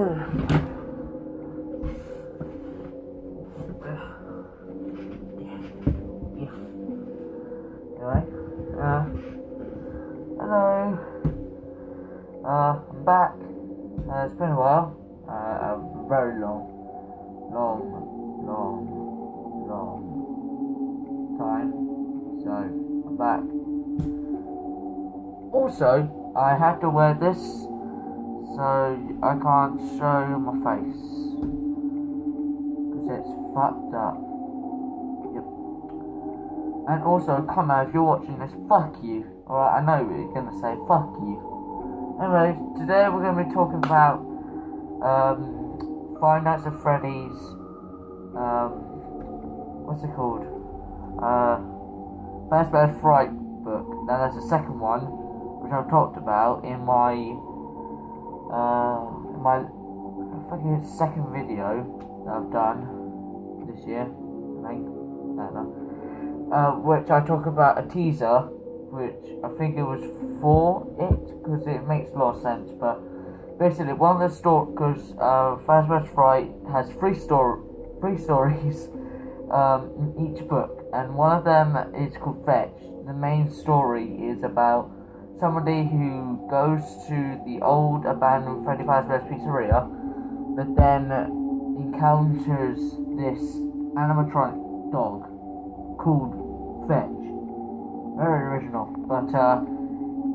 Anyway, hello. I'm back. It's been a while. A very long time. So I'm back. Also, I have to wear this so I can't show my face because it's fucked up. Yep. And also, Connor, if you're watching this, fuck you. Alright, I know what you're gonna say, fuck you. Anyway, today we're gonna be talking about Five Nights at Freddy's. What's it called? Fazbear Frights book. Now there's a second one which I've talked about in my I think it's second video that I've done this year. I think which I talk about a teaser, which I think it was for it because it makes a lot of sense. But basically, one of the stories, because Fazbear Fright has three stories in each book, and one of them is called Fetch. The main story is about somebody who goes to the old abandoned Freddy Fazbear's pizzeria, but then encounters this animatronic dog called Fetch. Very original, but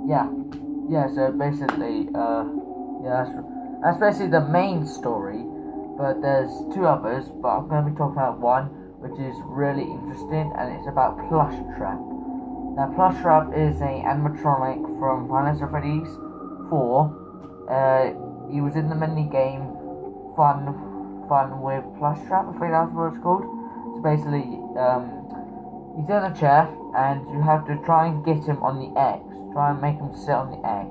yeah. So basically, that's basically the main story. But there's two others, but I'm going to be talking about one which is really interesting, and it's about Plushtrap. Now, Plushtrap is an animatronic from Five Nights at Freddy's 4. He was in the mini game Fun with Plushtrap, I think that's what it's called. So basically, he's in a chair, and you have to try and get him on the X. Try and make him sit on the X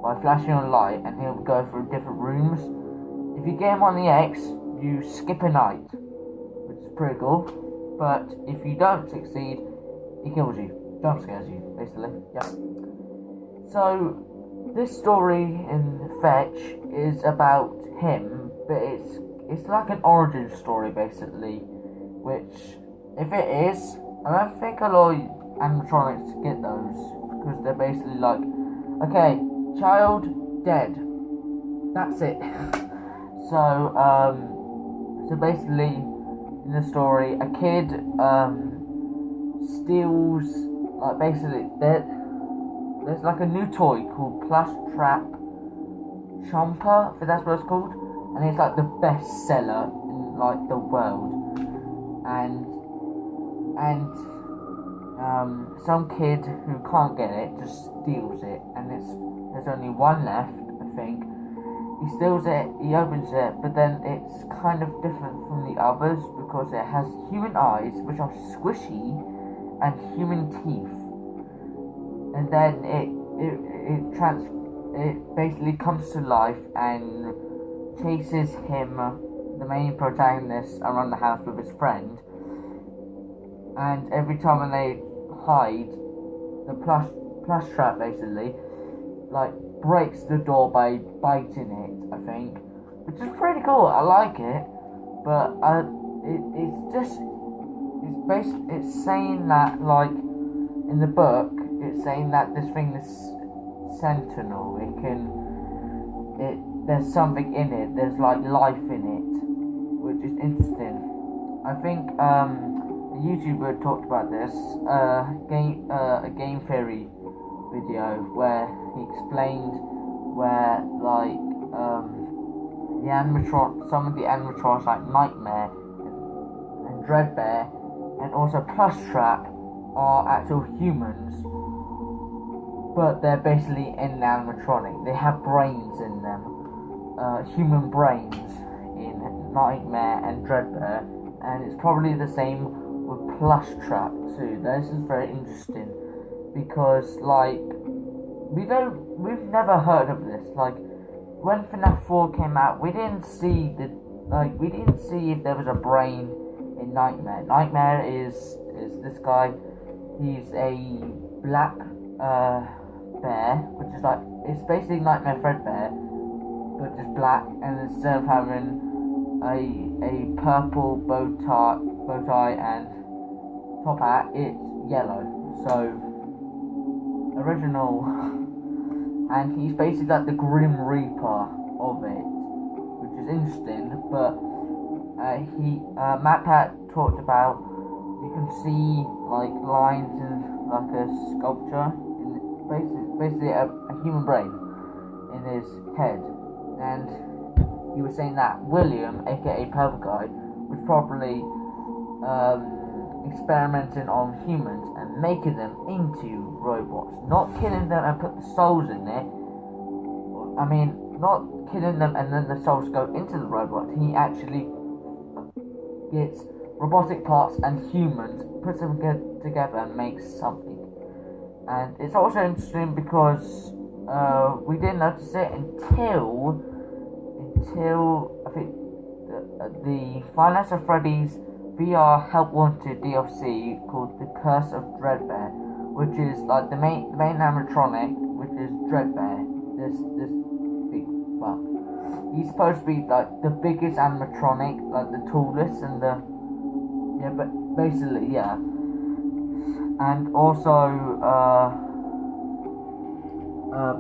by flashing a light, and he'll go through different rooms. If you get him on the X, you skip a night, which is pretty cool. But if you don't succeed, he kills you. Jump scares you, basically. Yeah. So this story in Fetch is about him, but it's like an origin story, basically. Which, if it is, I don't think a lot of animatronics get those, because they're basically like, okay, child dead. That's it. So basically, in the story, a kid steals, like, basically there's like a new toy called Plushtrap Chomper, if that's what it's called, and it's like the best seller in like the world, and some kid who can't get it just steals it, and there's only one left, I think. He steals it, he opens it, but then it's kind of different from the others because it has human eyes, which are squishy, and human teeth. And then it basically comes to life and chases him, the main protagonist, around the house with his friend. And every time when they hide, the Plushtrap basically, like, breaks the door by biting it, I think, which is pretty cool. I like it, but it's saying that, like, in the book, it's saying that this thing is sentinel. There's something in it. There's like life in it, which is interesting. I think a YouTuber talked about this a game theory video where he explained where, like, some of the animatronics like Nightmare and Dreadbear and also Plushtrap are actual humans, but they're basically in an animatronic. They have brains in them, human brains in Nightmare and Dreadbear, and it's probably the same with Plushtrap too. This is very interesting because, like, we've never heard of this. Like, when FNAF 4 came out, we didn't see if there was a brain in Nightmare. Nightmare is this guy. He's a black bear, which is like, it's basically Nightmare Fredbear, but just black, and instead of having a purple bow tie and top hat, it's yellow. So original, and he's basically like the Grim Reaper of it, which is interesting. But MatPat talked about, you can see like lines in like a sculpture, in basically a human brain in his head, and he was saying that William, aka Purple Guy, was probably experimenting on humans and making them into robots, not killing them and put the souls in it. I mean, not killing them and then the souls go into the robot. He actually gets robotic parts and humans, puts them together and makes something. And it's also interesting because we didn't notice it until I think the FNAF Freddy's VR Help Wanted DLC called The Curse of Dreadbear, which is like the main animatronic, which is Dreadbear. This big fuck. He's supposed to be like the biggest animatronic, like the tallest and the but basically and also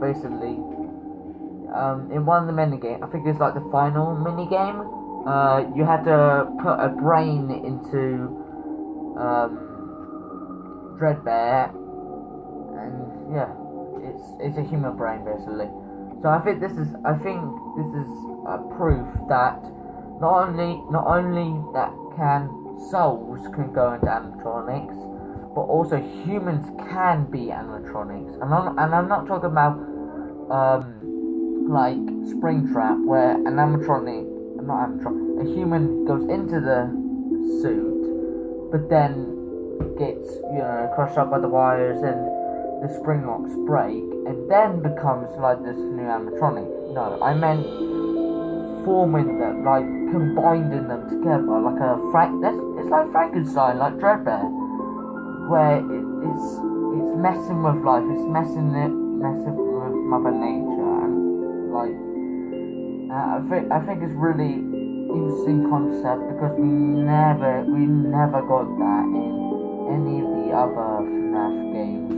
basically in one of the mini games, I think it's like the final mini game, you had to put a brain into Dreadbear, and it's a human brain basically. So I think this is proof that not only that souls can go into animatronics, but also humans can be animatronics. And I'm not talking about like Springtrap, where a human goes into the suit, but then gets crushed up by the wires and the spring locks break, and then becomes like this new animatronic. No, I meant forming them, like combining them together, like it's like Frankenstein, like Dreadbear, where it's messing with life, it's messing with Mother Nature, and like I think it's really interesting concept, because we never got that in any of the other FNAF games.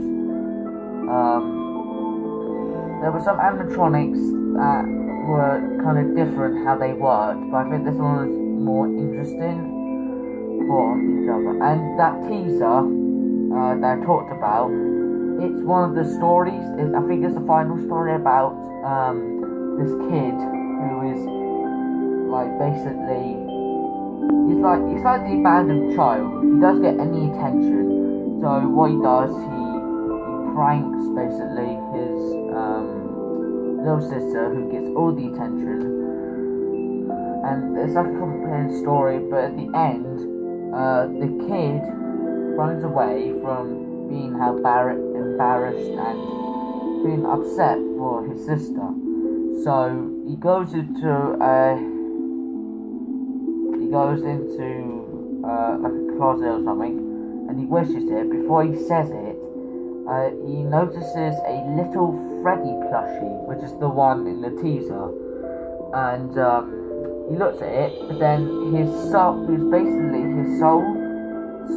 There were some animatronics that were kind of different how they worked, but I think this one was more interesting for each other. And that teaser that I talked about, it's one of the stories. I think it's the final story about this kid who is like basically he's like the abandoned child. He doesn't get any attention. So what he does, he pranks basically his little sister, who gets all the attention, and it's like a complicated story. But at the end, the kid runs away from being embarrassed and being upset for his sister. So he goes into like a closet or something, and he wishes it. Before he says it, he notices a little Freddy plushie, which is the one in the teaser, and he looks at it, but then his soul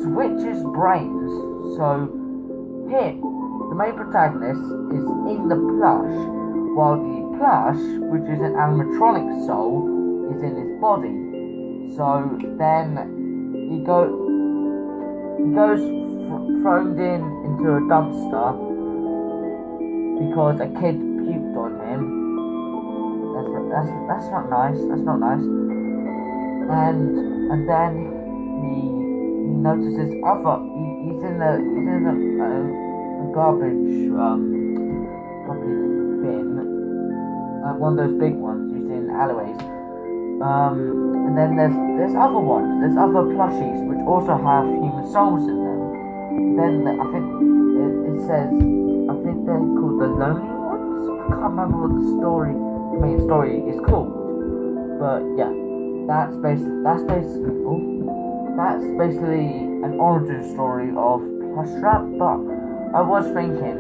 switches brains. So the main protagonist, is in the plush, while the plush, which is an animatronic soul, is in his body. So then he goes thrown into a dumpster because a kid puked on him. That's not nice. That's not nice. And then he notices he's in a garbage bin, one of those big ones you see in alleyways. And then there's other ones. There's other plushies which also have human souls in them. Then I think it says, I think they're called the Lonely Ones. I can't remember what the main story is called. But yeah, that's basically an origin story of Plushtrap. But I was thinking,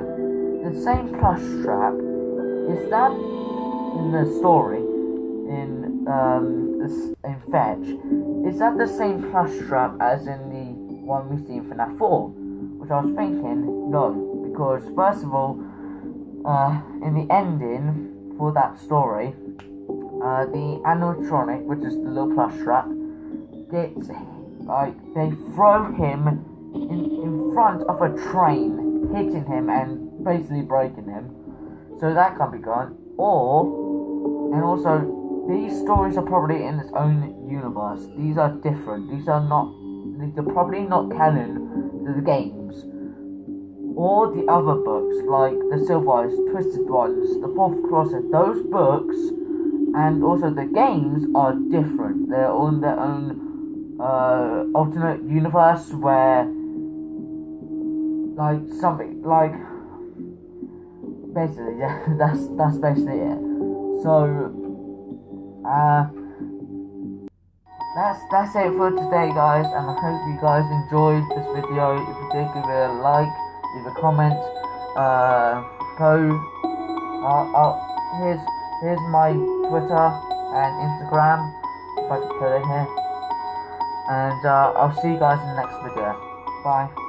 the same Plushtrap, is that in the story? in Fetch, is that the same plushtrap as in the one we see in FNAF 4? Which I was thinking, no, because first of all, in the ending for that story, the animatronic, which is the little plushtrap, gets they throw him in front of a train, hitting him and basically breaking him. So that can't be gone. And also, these stories are probably in its own universe. These are different. These are probably not canon to the games. Or the other books, like the Silver Eyes, Twisted Ones, the Fourth Closet. Those books and also the games are different. They're on their own alternate universe where, basically, yeah, that's basically it. So, that's it for today, guys, and I hope you guys enjoyed this video. If you did, give it a like, leave a comment. Here's my Twitter and Instagram, if I can put it here. And I'll see you guys in the next video. Bye.